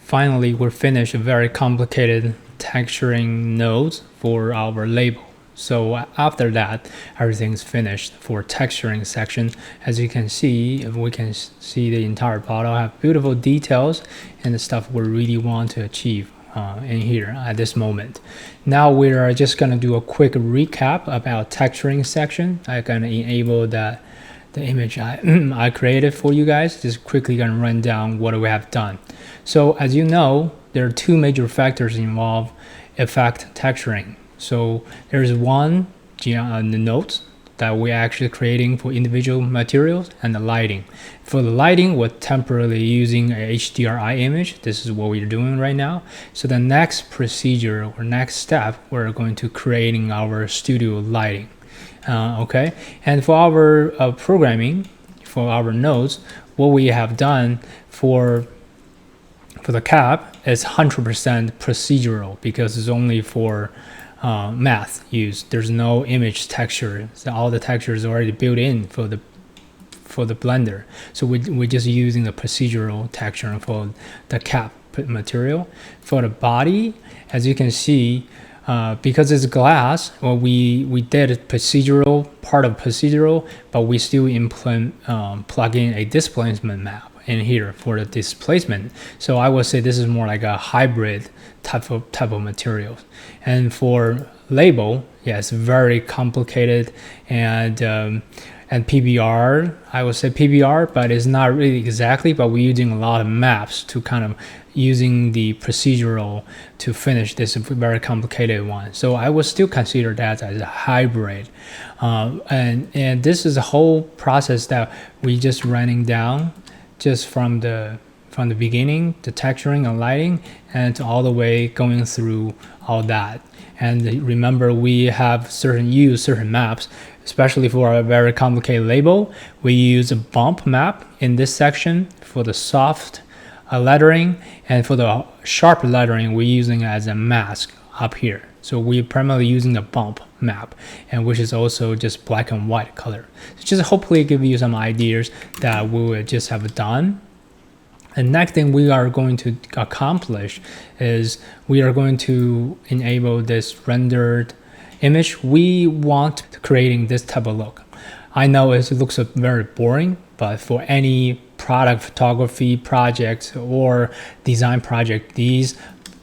Finally, we're finished a very complicated texturing nodes for our label. So after that, everything's finished for texturing section. As you can see, we can see the entire bottle have beautiful details and the stuff we really want to achieve in here at this moment. Now we are just going to do a quick recap about texturing section. I'm going to enable the image I created for you guys. Just quickly going to run down what we have done. So as you know, there are two major factors involved effect texturing. So there's one, the notes that we're actually creating for individual materials, and the lighting. For the lighting, we're temporarily using a HDRI image. This is what we're doing right now. So the next procedure or next step, we're going to creating our studio lighting. Okay, and for our programming, for our nodes, what we have done for the cap is 100% procedural because it's only for math use. There's no image texture. So all the texture is already built in for the Blender. So we're just using the procedural texture for the cap material. For the body, as you can see, because it's glass, well, we did a procedural part of procedural, but we still plug in a displacement map in here for the displacement. So I would say this is more like a hybrid type of materials. And for label, yeah, it's very complicated, and PBR, I would say PBR, but it's not really exactly, but we're using a lot of maps to kind of using the procedural to finish this very complicated one. So I would still consider that as a hybrid. And this is a whole process that we just running down just from the beginning, the texturing and lighting, and all the way going through all that. And remember, we have certain maps, especially for a very complicated label. We use a bump map in this section for the soft lettering, and for the sharp lettering, we're using it as a mask up here. So we're primarily using the bump map, and which is also just black and white color. So just hopefully give you some ideas that we will just have done. And next thing we are going to accomplish is we are going to enable this rendered image. We want creating this type of look. I know it looks very boring, but for any product photography project or design project, these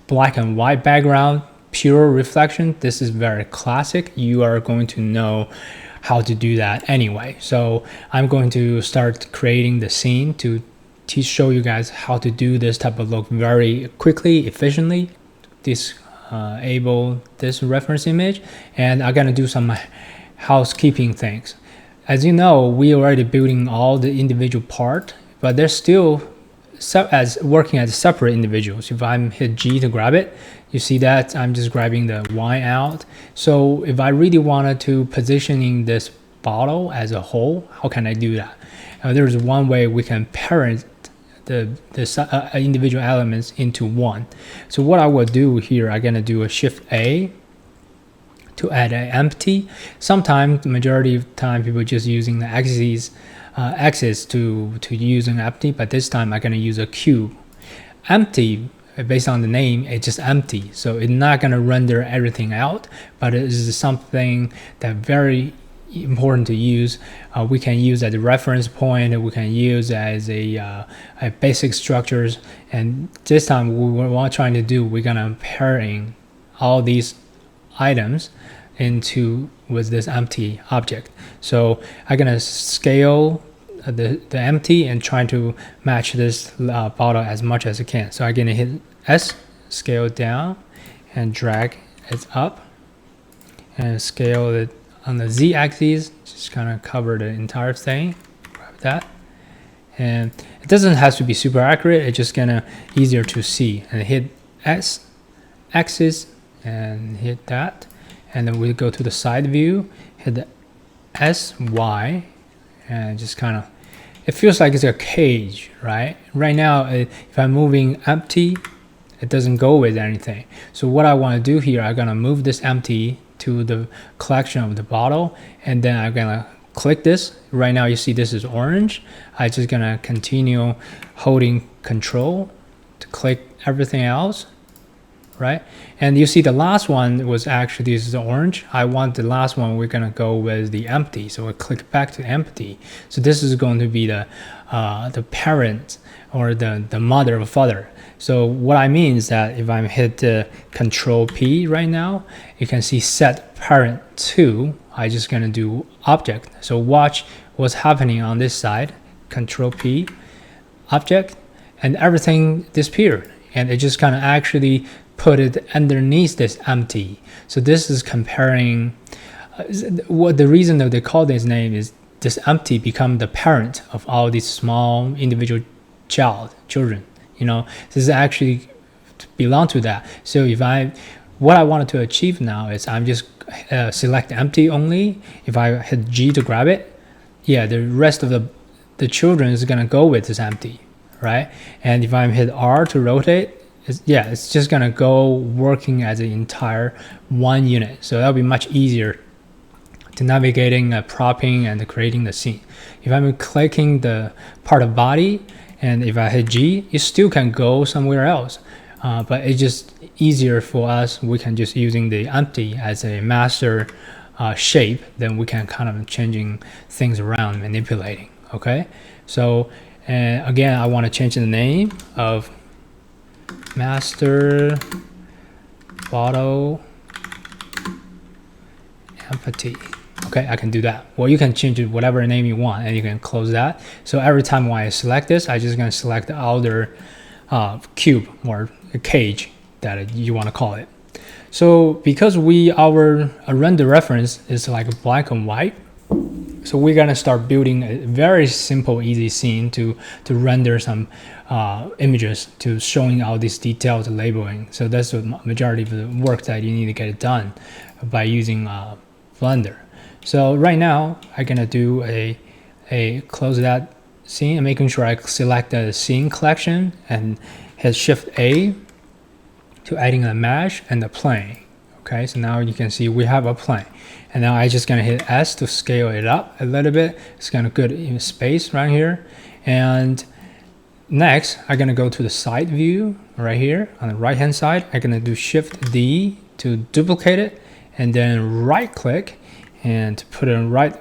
black and white background, pure reflection, this is very classic. You are going to know how to do that anyway. So I'm going to start creating the scene to show you guys how to do this type of look very quickly, efficiently. Disable this reference image, and I'm gonna do some housekeeping things. As you know, we already building all the individual part, but they're still as working as separate individuals. If I hit G to grab it, you see that I'm just grabbing the Y out. So if I really wanted to positioning this bottle as a whole, how can I do that? There's one way we can parent the individual elements into one. So what I will do here, I'm gonna do a Shift A to add an empty. Sometimes, the majority of the time, people just using the axis to use an empty, but this time I'm gonna use a cube. Empty, based on the name, it's just empty. So it's not gonna render everything out, but it is something that very important to use. We can use as a reference point, we can use as a basic structures, and this time what we're trying to do, we're gonna pairing all these items with this empty object. So I'm gonna scale the empty and try to match this bottle as much as I can. So I'm gonna hit S, scale down, and drag it up, and scale it on the Z axis, just kind of cover the entire thing. Grab that, and it doesn't have to be super accurate. It's just gonna easier to see. And hit S axis and hit that, and then we go to the side view, hit the S Y, and just kind of, it feels like it's a cage, right? Right now, if I'm moving empty, it doesn't go with anything. So what I want to do here, I'm gonna move this empty to the collection of the bottle, and then I'm gonna click this. Right now you see this is orange. I'm just gonna continue holding Control to click everything else, right? And you see the last one was actually, this is orange. I want the last one, we're gonna go with the empty. So we click back to empty. So this is going to be the parent or the mother or father. So what I mean is that if I hit Control P right now, you can see set parent to, I just gonna do object. So watch what's happening on this side, Control P, object, and everything disappeared. And it just kind of actually put it underneath this empty. So this is comparing, what the reason that they call this name is this empty become the parent of all these small individual children. This is actually belong to that. So if what I wanted to achieve now is I'm just select empty only. If I hit G to grab it, yeah, the rest of the children is gonna go with this empty, right? And if I hit R to rotate, it's just gonna go working as an entire one unit. So that'll be much easier to navigating, propping, and creating the scene. If I'm clicking the part of body, and if I hit G, it still can go somewhere else. But it's just easier for us. We can just using the empty as a master shape, then we can kind of changing things around, manipulating. Okay, so again, I want to change the name of master photo empty. Okay, I can do that. Well, you can change it whatever name you want, and you can close that. So every time when I select this, I just gonna select the outer cube or a cage that you want to call it. So because our render reference is like black and white, so we're gonna start building a very simple, easy scene to render some images to showing all these detailed labeling. So that's the majority of the work that you need to get it done by using Blender. So right now I'm gonna do a close that scene and making sure I select the scene collection and hit Shift A to adding a mesh and the plane. Okay, so now you can see we have a plane, and now I just gonna hit S to scale it up a little bit. It's gonna good in space right here. And next I'm gonna go to the side view right here on the right hand side. I'm gonna do Shift D to duplicate it, and then right click and put it right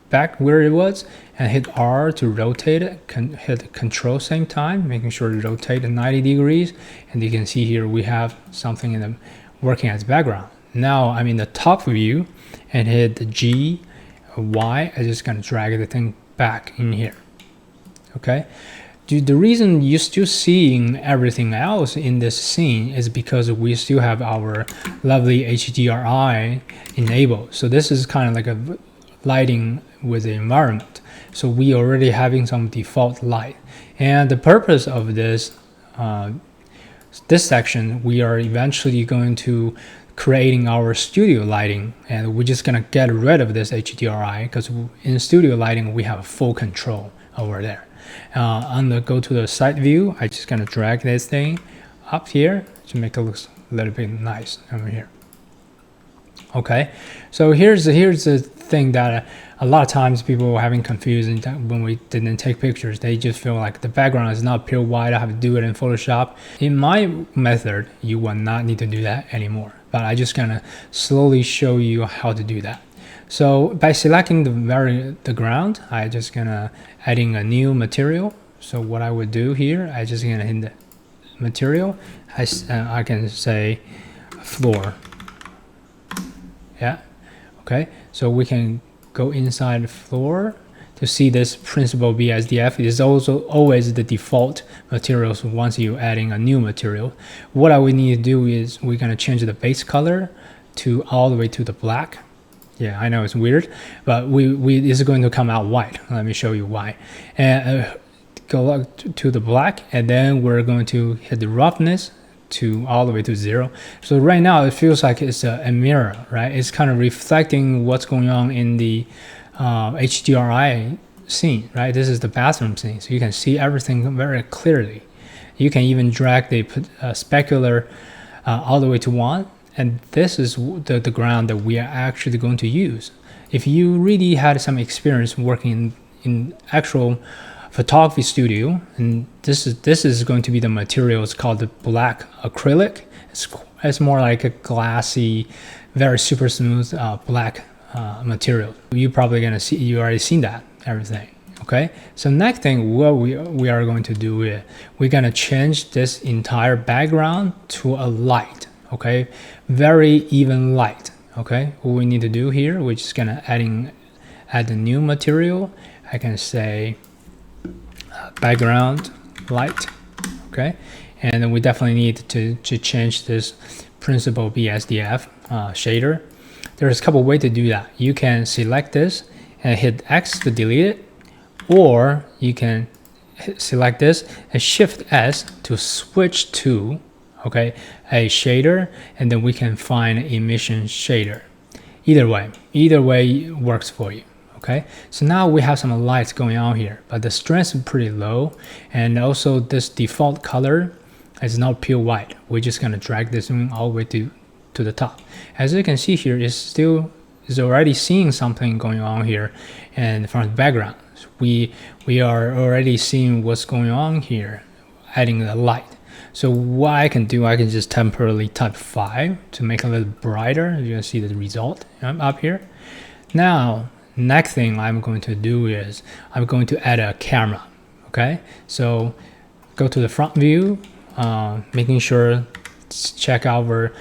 back where it was, and hit R to rotate it. Hit Control same time, making sure to rotate at 90 degrees. And you can see here we have something in the working as background. Now I'm in the top view and hit the G, Y. I'm just gonna drag the thing back in here. Okay. The reason you're still seeing everything else in this scene is because we still have our lovely HDRI enabled. So this is kind of like a lighting with the environment. So we already having some default light. And the purpose of this section, we are eventually going to creating our studio lighting, and we're just gonna get rid of this HDRI because in studio lighting we have full control over there. Go to the side view. I'm just gonna drag this thing up here to make it look a little bit nice over here. Okay, so here's the thing that a lot of times people were having confusion when we didn't take pictures. They just feel like the background is not pure white. I have to do it in Photoshop. In my method, you will not need to do that anymore. But I just gonna slowly show you how to do that. So by selecting the ground, I just gonna adding a new material. So what I would do here, I just gonna hit the material. I can say floor. Yeah. Okay. So we can go inside the floor to see this principal BSDF. It is also always the default materials once you're adding a new material. What I would need to do is we're gonna change the base color to all the way to the black. Yeah, I know it's weird, but this is going to come out white. Let me show you why. And go to the black, and then we're going to hit the roughness to all the way to 0. So right now it feels like it's a mirror, right? It's kind of reflecting what's going on in the HDRI scene, right? This is the bathroom scene, so you can see everything very clearly. You can even drag the specular all the way to 1. And this is the ground that we are actually going to use. If you really had some experience working in actual photography studio, and this is going to be the material. It's called the black acrylic. It's more like a glassy, very super smooth black material. You're probably gonna see, you already seen that, everything. Okay, so next thing what we are going to do is we're gonna change this entire background to a light. Okay, very even light. Okay, what we need to do here, we're just gonna add a new material. I can say background light. Okay, and then we definitely need to change this principal BSDF shader. There's a couple ways to do that. You can select this and hit X to delete it, or you can select this and Shift S to switch to, okay, a shader, and then we can find emission shader. Either way works for you. Okay, so now we have some lights going on here, but the strength is pretty low, and also this default color is not pure white. We're just gonna drag this one all the way to the top. As you can see here, is already seeing something going on here, and from the background, we are already seeing what's going on here, adding the light. So what I can do, I can just temporarily type 5 to make it a little brighter. You can see the result up here. Now, next thing I'm going to do is I'm going to add a camera. Okay, so go to the front view, making sure check our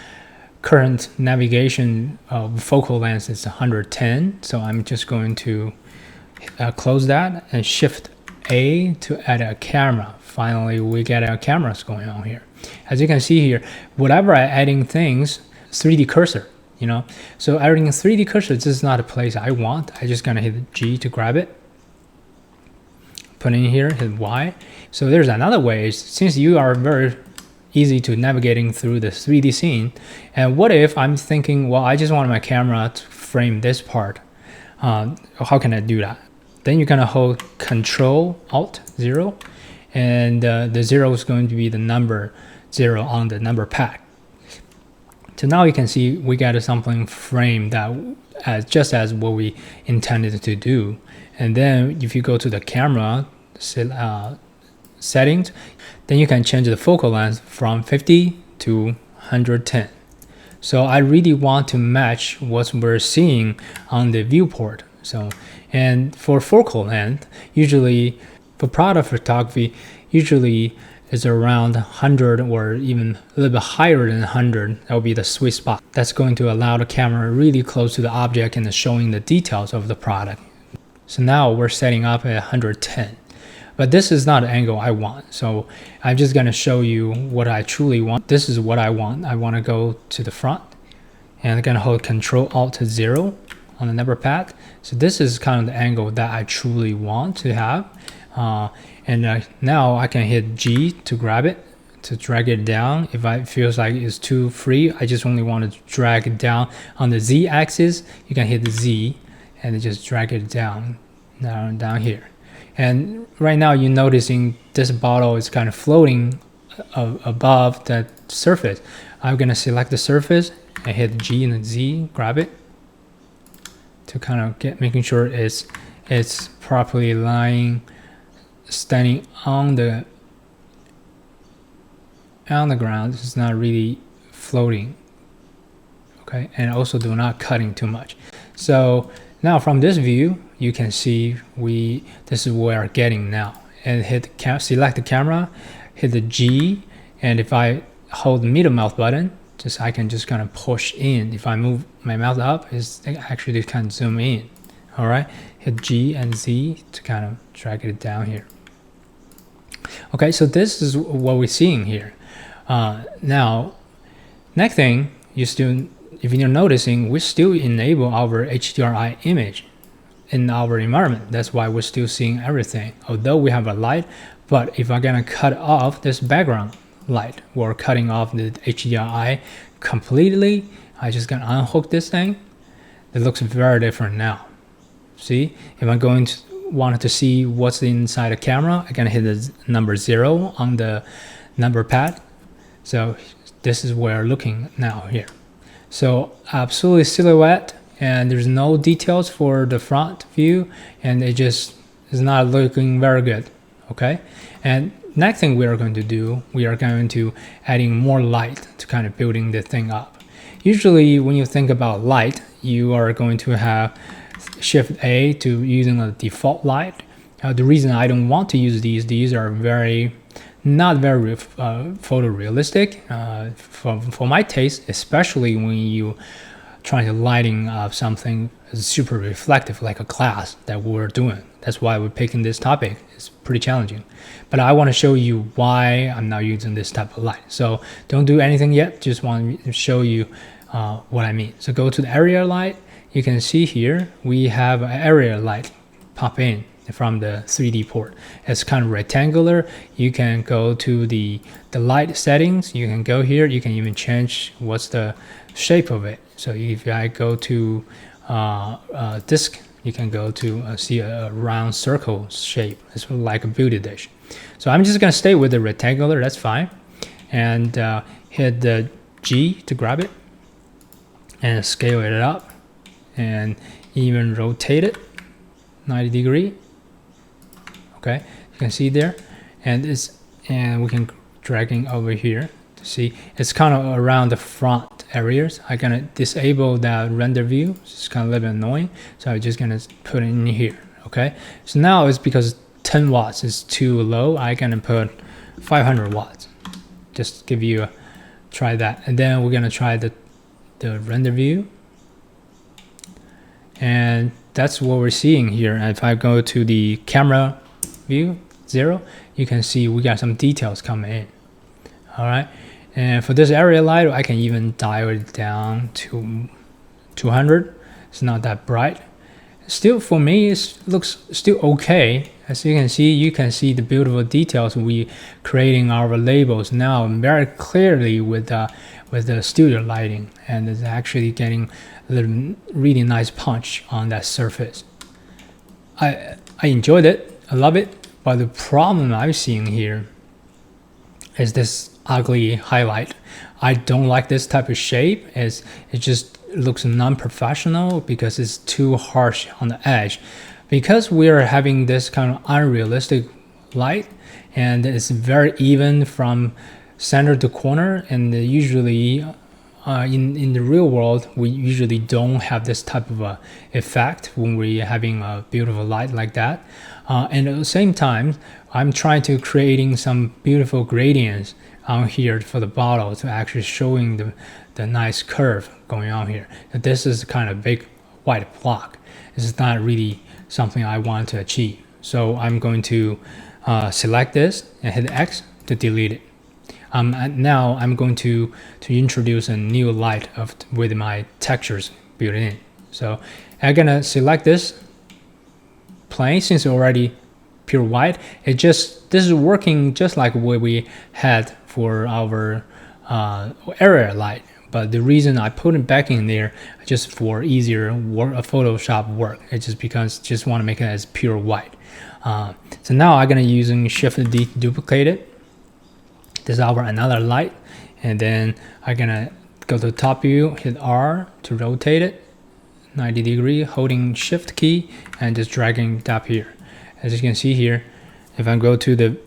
current navigation focal length is 110. So I'm just going to close that and Shift A to add a camera. Finally, we get our cameras going on here. As you can see here, whatever I adding things, 3D cursor, you know. So adding a 3D cursor, this is not a place I want. I just gonna hit G to grab it. Put it in here, hit Y. So there's another way, since you are very easy to navigating through the 3D scene. And what if I'm thinking, well, I just want my camera to frame this part. How can I do that? Then you're gonna hold Control Alt 0, and the 0 is going to be the number 0 on the number pad. So now you can see we got something framed that just as what we intended to do. And then if you go to the camera settings, then you can change the focal length from 50 to 110. So I really want to match what we're seeing on the viewport. So, and for focal length, usually for product photography, usually is around 100 or even a little bit higher than 100. That will be the sweet spot. That's going to allow the camera really close to the object and showing the details of the product. So now we're setting up at 110. But this is not the angle I want. So I'm just gonna show you what I truly want. This is what I want. I wanna go to the front, and I'm gonna hold Control Alt 0 on the number pad. So this is kind of the angle that I truly want to have. Now I can hit G to grab it, to drag it down. If it feels like it's too free, I just only want to drag it down on the Z axis. You can hit the Z and just drag it down here. And right now you're noticing this bottle is kind of floating above that surface. I'm gonna select the surface and hit G and Z, grab it to kind of making sure it's properly lying, standing on the ground. It's not really floating. Okay, and also do not cutting too much. So now from this view, you can see this is where we're getting now. And select the camera, hit the G, and if I hold the middle mouse button, I can just kind of push in. If I move my mouse up, it's actually kind of zoom in. All right, hit G and Z to kind of drag it down here. Okay, so this is what we're seeing here. Now, next thing, if you're noticing, we still enable our HDRI image in our environment. That's why we're still seeing everything. Although we have a light, but if I'm gonna cut off this background light or cutting off the HDRI completely, I just gonna unhook this thing. It looks very different now. See, if I'm going to wanted to see what's inside the camera, I'm gonna hit the number 0 on the number pad. So this is where we're looking now here. So absolutely silhouette, and there's no details for the front view, and it just is not looking very good. Okay, and next thing we are going to do, we are going to adding more light to kind of building the thing up. Usually when you think about light, you are going to have Shift A to using a default light. The reason I don't want to use these are not very photorealistic for my taste, especially when you trying to lighting up something super reflective like a class that we're doing. That's why we're picking this topic. It's pretty challenging, but I want to show you why I'm not using this type of light. So don't do anything yet, just want to show you what I mean. So go to the area light. You can see here we have an area light pop in from the 3D port. It's kind of rectangular. You can go to the light settings. You can go here. You can even change what's the shape of it. So if I go to disk, you can go to see a round circle shape. It's like a beauty dish. So I'm just gonna stay with the rectangular. That's fine. And hit the G to grab it and scale it up and even rotate it 90 degree. Okay, you can see there, and we can dragging over here to see it's kind of around the front areas. I'm gonna disable that render view. It's kind of a little bit annoying, so I'm just gonna put it in here. Okay, so now it's because 10 watts is too low. I'm gonna put 500 watts. Just give you a try that, and then we're gonna try the render view, and that's what we're seeing here. And if I go to the camera view 0, you can see we got some details coming in. All right, and for this area light, I can even dial it down to 200. It's not that bright. Still, for me, it looks still okay. As you can see the beautiful details we creating our labels now very clearly with the studio lighting, and it's actually getting a little really nice punch on that surface. I enjoyed it. I love it. But the problem I'm seeing here is this ugly highlight. I don't like this type of shape. It just looks non-professional because it's too harsh on the edge. Because we are having this kind of unrealistic light, and it's very even from center to corner, and usually in the real world, we usually don't have this type of a effect when we're having a beautiful light like that. And at the same time, I'm trying to creating some beautiful gradients on here for the bottle to actually showing the nice curve going on here. This is kind of big white block. This is not really something I want to achieve. So I'm going to select this and hit X to delete it. And now I'm going to introduce a new light with my textures built in. So I'm gonna select this plane since it's already pure white. This is working just like what we had for our area light. But the reason I put it back in there just for easier work, Photoshop work. It's just because just want to make it as pure white. So now I'm gonna using Shift D to duplicate it. This is our another light, and then I'm gonna go to the top view, hit R to rotate it 90 degree, holding Shift key and just dragging it up here. As you can see here, if I go to the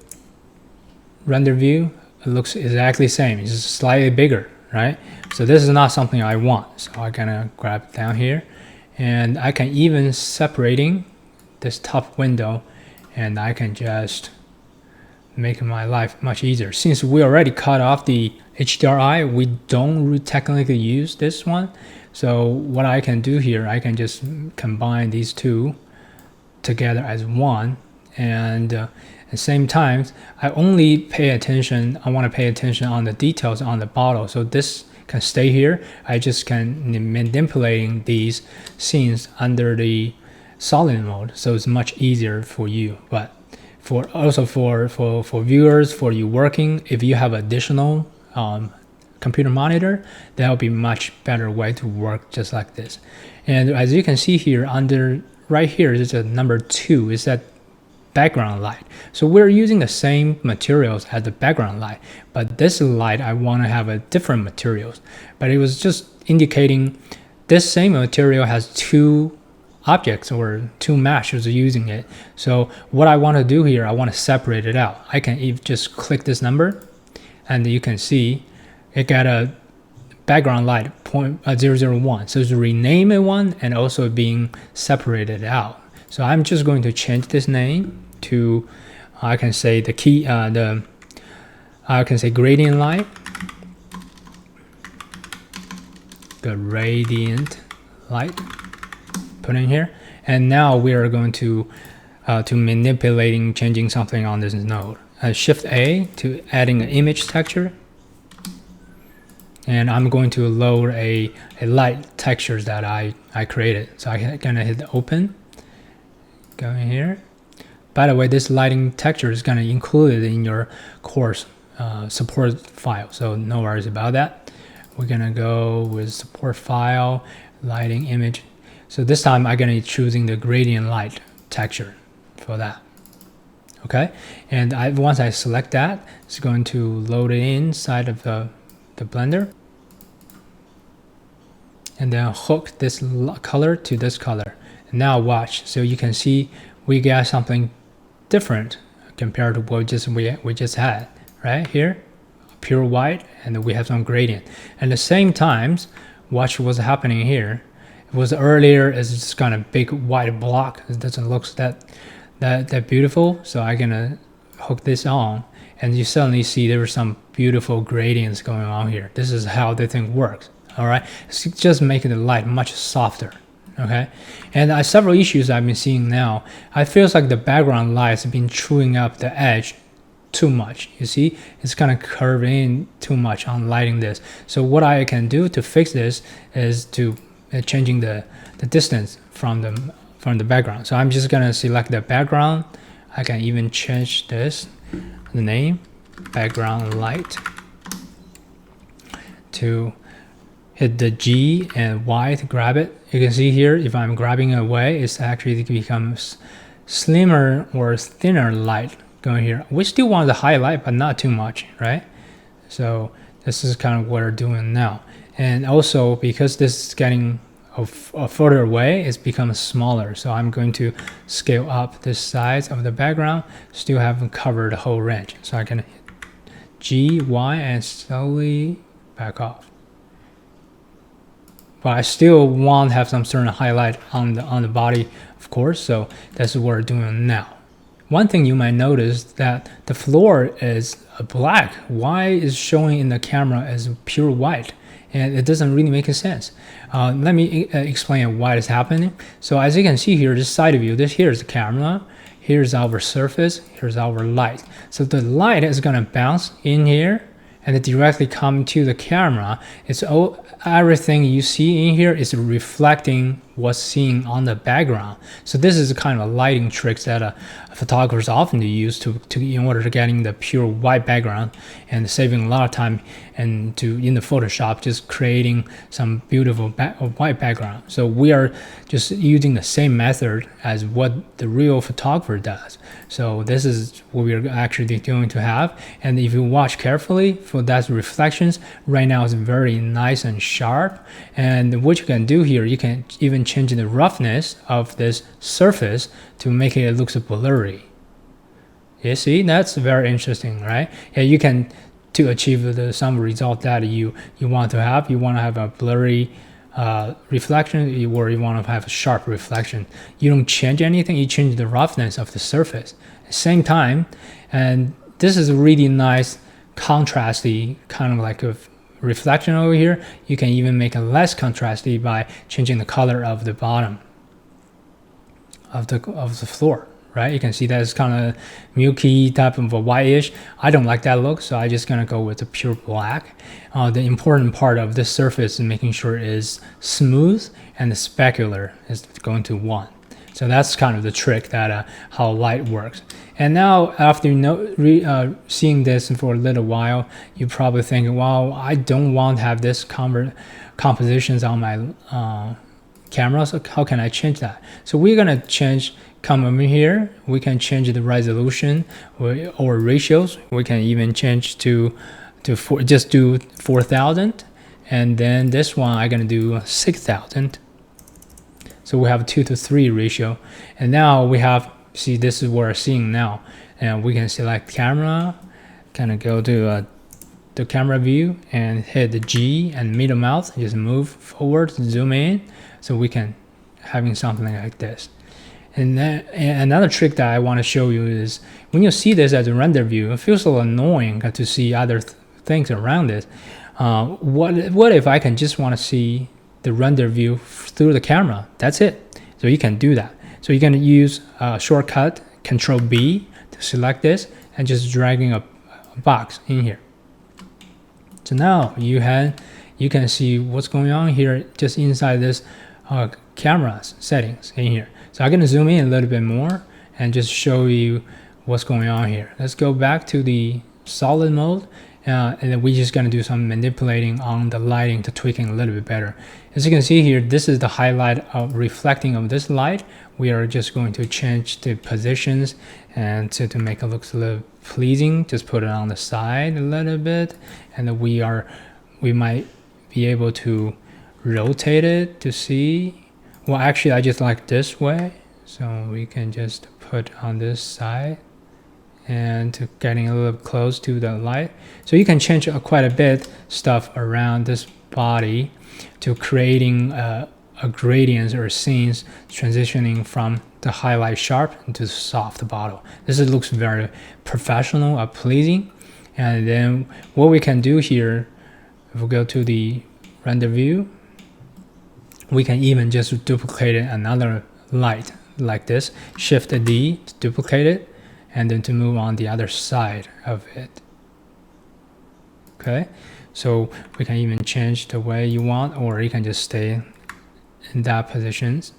render view, it looks exactly the same. It's just slightly bigger, right? So this is not something I want. So I'm gonna grab it down here, and I can even separating this top window, and I can just make my life much easier. Since we already cut off the HDRI, we don't technically use this one. So what I can do here, I can just combine these two together as one, and at the same time, I only pay attention. I want to pay attention on the details on the bottle. So this can stay here. I just can manipulating these scenes under the solid mode, so it's much easier for you. But for viewers, for you working, if you have additional computer monitor, that will be much better way to work just like this. And as you can see here, under right here is a number 2, is that background light. So we're using the same materials as the background light, but this light I want to have a different materials. But it was just indicating this same material has 2 objects or two meshes using it. So what I want to do here, I want to separate it out. I can just click this number, and you can see it got a background light 001. So it's rename it one and also being separated out. So I'm just going to change this name to, I can say the key, I can say gradient light. Gradient light. Put in here, and now we are going to manipulating, changing something on this node. Shift A to adding an image texture, and I'm going to load a light textures that I created. So I'm gonna hit open. Go in here. By the way, this lighting texture is gonna include it in your course support file, so no worries about that. We're gonna go with support file, lighting image. So this time I'm gonna be choosing the gradient light texture for that. Okay, and once I select that, it's going to load it inside of the Blender, and then hook this color to this color. And now watch, so you can see we got something different compared to what we just had right here, pure white, and we have some gradient. At the same time, watch what's happening here. It was earlier, it's just kind of big white block. It doesn't look that beautiful. So I'm gonna hook this on, and you suddenly see there are some beautiful gradients going on here. This is how the thing works. All right, it's just making the light much softer. Okay, and several issues I've been seeing now. I feels like the background lights have been chewing up the edge too much. You see, it's kind of curved in too much on lighting this. So what I can do to fix this is to changing the distance from the background. So I'm just gonna select the background. I can even change this, the name, background light, to hit the G and Y to grab it. You can see here, if I'm grabbing it away, it's actually becomes slimmer or thinner light going here. We still want the highlight, but not too much, right? So this is kind of what we're doing now. And also, because this is getting further away, it's become smaller. So I'm going to scale up the size of the background, still haven't covered the whole range. So I can hit G, Y, and slowly back off. But I still want to have some certain highlight on the body, of course. So that's what we're doing now. One thing you might notice that the floor is black. Why is showing in the camera as pure white? And it doesn't really make sense. Let me explain why it's happening. So as you can see here, this side view, here's the camera, here's our surface, here's our light. So the light is gonna bounce in here and it directly come to the camera. It's everything you see in here is reflecting what's seen on the background. So this is a kind of a lighting tricks that photographers often use to in order to getting the pure white background and saving a lot of time and in the Photoshop just creating some beautiful white background. So we are just using the same method as what the real photographer does. So this is what we're actually going to have. And if you watch carefully for that reflections, right now it's very nice and sharp. And what you can do here, you can even change the roughness of this surface to make it look blurry. You see, that's very interesting, right? Yeah, you can to achieve some result that you want to have. You want to have a blurry reflection, or you want to have a sharp reflection. You don't change anything, you change the roughness of the surface. At the same time, and this is a really nice contrasty kind of like a reflection over here. You can even make it less contrasty by changing the color of the bottom of the floor, right? You can see that it's kind of milky type of a whitish. I don't like that look, so I'm just gonna go with the pure black. The important part of this surface is making sure it is smooth and the specular is going to 1. So that's kind of the trick that how light works. And now after seeing this for a little while, you probably think, well, I don't want to have this compositions on my camera, so how can I change that? So we're gonna come over here, we can change the resolution or ratios. We can even change to just do 4,000, and then this one I'm gonna do 6,000. So we have 2:3 ratio. And now we have, see, this is what we're seeing now. And we can select camera, kind of go to the camera view and hit the G and middle mouse, just move forward, zoom in. So we can having something like this. And then another trick that I want to show you is when you see this as a render view, it feels a little annoying to see other things around it. What if I can just want to see the render view through the camera? That's it. So you can do that. So you can use a shortcut, Control B, to select this and just dragging a box in here. So now you can see what's going on here just inside this camera's settings in here. So I'm going to zoom in a little bit more and just show you what's going on here. Let's go back to the solid mode, and then we're just going to do some manipulating on the lighting to tweaking a little bit better. As you can see here, this is the highlight of reflecting of this light. We are just going to change the positions and to make it look a little pleasing. Just put it on the side a little bit, and then we might be able to rotate it to see. Well, actually, I just like this way, so we can just put on this side and getting a little close to the light. So you can change quite a bit stuff around this body to creating a gradients or scenes transitioning from the highlight sharp into soft bottle. This looks very professional, pleasing. And then what we can do here, if we go to the render view, we can even just duplicate another light like this, Shift D to duplicate it, and then to move on the other side of it. Okay, so we can even change the way you want, or you can just stay in that positions.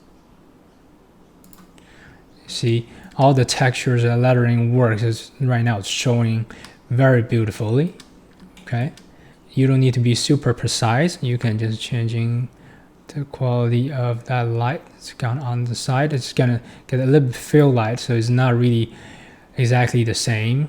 See, all the textures and lettering works is right now it's showing very beautifully. Okay, you don't need to be super precise. You can just changing the quality of that light. It's gone on the side. It's gonna get a little bit fill light, so it's not really exactly the same.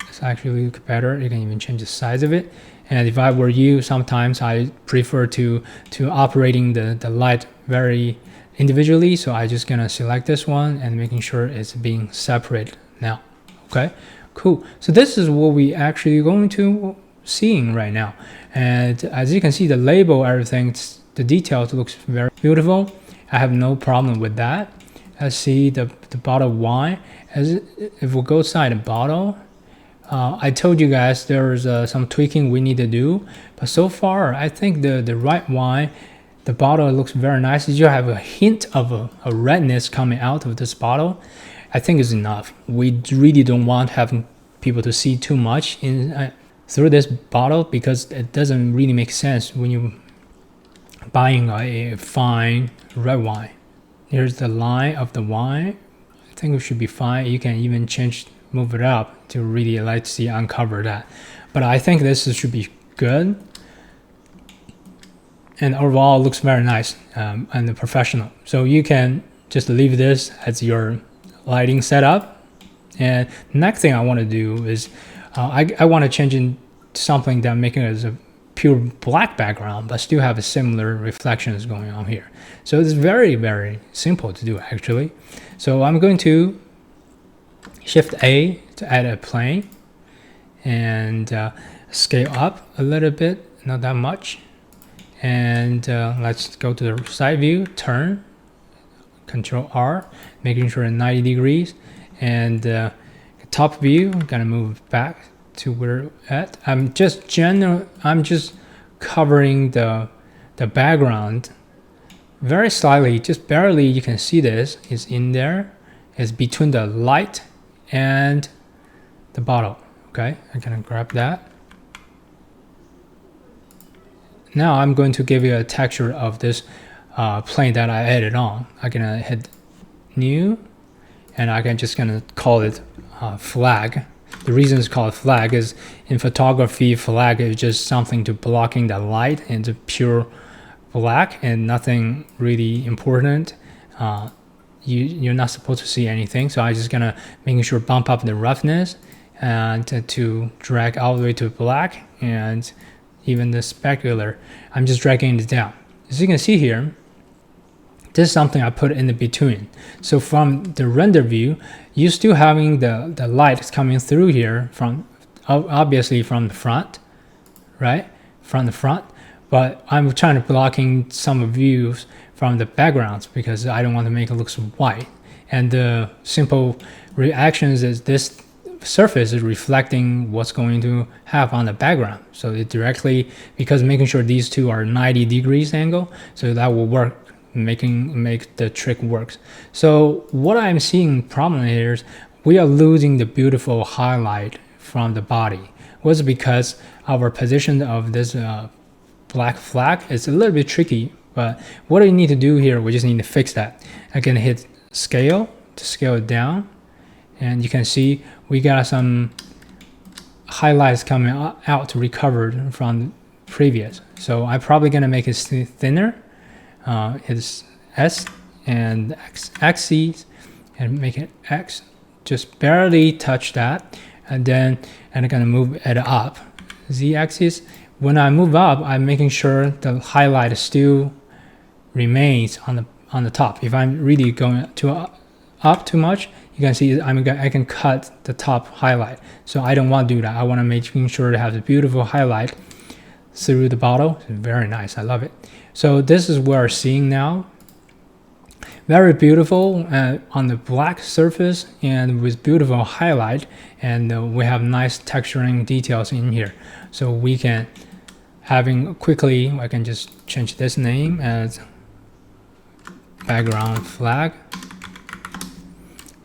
It's actually look better. You can even change the size of it. And if I were you, sometimes I prefer to operating the light very individually. So I just gonna select this one and making sure it's being separated now. Okay, cool. So this is what we actually going to seeing right now. And as you can see, the label, everything, the details looks very beautiful. I have no problem with that. Let's see the bottle wine. If we go inside the bottle, I told you guys there's some tweaking we need to do, but so far I think the right wine, the bottle looks very nice. You have a hint of a redness coming out of this bottle. I think is enough. We really don't want having people to see too much in through this bottle, because it doesn't really make sense when you buying a fine red wine. Here's the line of the wine. I think it should be fine. You can even move it up to really like to see uncover that. But I think this should be good. And overall looks very nice and professional. So you can just leave this as your lighting setup. And next thing I want to do is I want to change into something that making it as a pure black background, but still have a similar reflections going on here. So it's very, very simple to do actually. So I'm going to Shift A to add a plane and scale up a little bit, not that much. And let's go to the side view, turn, Control R, making sure 90 degrees. And top view, I'm gonna move back to where at. I'm just covering the background very slightly, just barely. You can see this is in there. It's between the light and the bottle. Okay, I'm gonna grab that. Now I'm going to give you a texture of this plane that I added on. I'm gonna hit new, and I can just gonna call it flag. The reason it's called flag is in photography, flag is just something to blocking the light into pure black and nothing really important. You're not supposed to see anything. So I'm just gonna making sure bump up the roughness and to drag all the way to black, and even the specular, I'm just dragging it down. As you can see here, This is something I put in the between. So from the render view, you're still having the light coming through here from obviously from the front, right? From the front, but I'm trying to blocking some views from the backgrounds because I don't want to make it look so white. And the simple reactions is this surface is reflecting what's going to have on the background. So it directly, because making sure these two are 90 degrees angle, so that will work, make the trick works. So what I'm seeing problem here is we are losing the beautiful highlight from the body. Was because our position of this black flag is a little bit tricky, but what we need to do here, we just need to fix that. I can hit scale to scale it down, and you can see we got some highlights coming out recovered from previous. So I'm probably gonna make it thinner. It's S and X axes, and make it X. Just barely touch that, and then I'm gonna move it up. Z axis. When I move up, I'm making sure the highlight still remains on the top. If I'm really going up too much, you can see I can cut the top highlight. So I don't want to do that. I want to making sure to have the beautiful highlight through the bottle. It's very nice. I love it. So this is what we're seeing now. Very beautiful on the black surface and with beautiful highlight, and we have nice texturing details in here. So we can having quickly, I can just change this name as background flag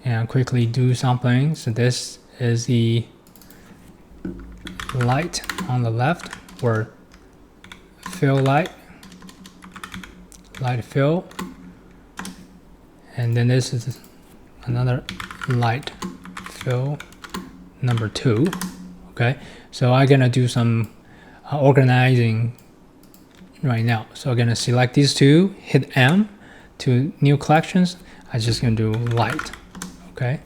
and quickly do something. So this is the light on the left, or fill light fill, and then this is another light fill number 2. Okay, so I'm gonna do some organizing right now. So I'm gonna select these two, hit M to new collections. I'm just gonna do light. Okay,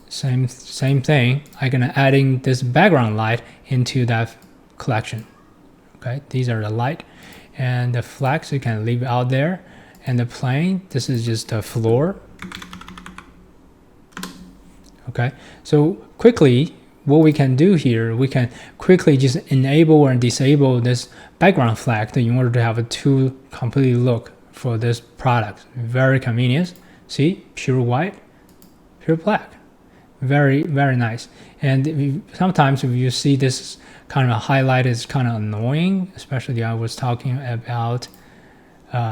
same thing. I'm gonna adding this background light into that collection. Okay, these are the light, and the flags you can leave out there, and the plane, this is just a floor. Okay, so quickly what we can do here, we can quickly just enable or disable this background flag in order to have a two completely look for this product. Very convenient. See, pure white, pure black. Very, very nice. And sometimes if you see this kind of highlight is kind of annoying, especially I was talking about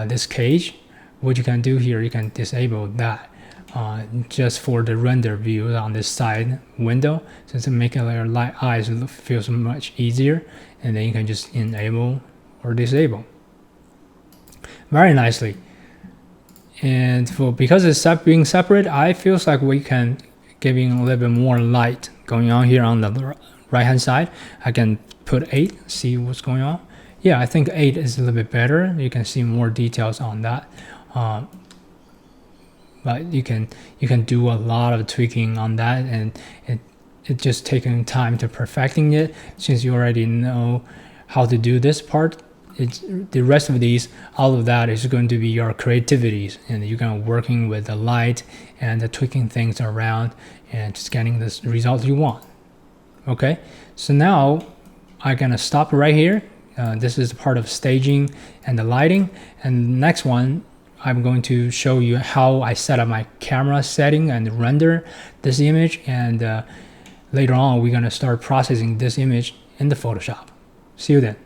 this cage. What you can do here, you can disable that just for the render view on this side window, since it makes your eyes feel so much easier, and then you can just enable or disable very nicely. And because it's being separate, I feels like we can giving a little bit more light going on here on the right hand side. I can put 8, see what's going on. Yeah, I think 8 is a little bit better. You can see more details on that. But you can do a lot of tweaking on that, and it just taking time to perfecting it. Since you already know how to do this part, the rest of these, all of that is going to be your creativities, and you're going to working with the light and the tweaking things around and just getting this result you want. Okay, so now I'm gonna stop right here. This is part of staging and the lighting, and next one I'm going to show you how I set up my camera setting and render this image, and later on we're going to start processing this image in the Photoshop. See you then.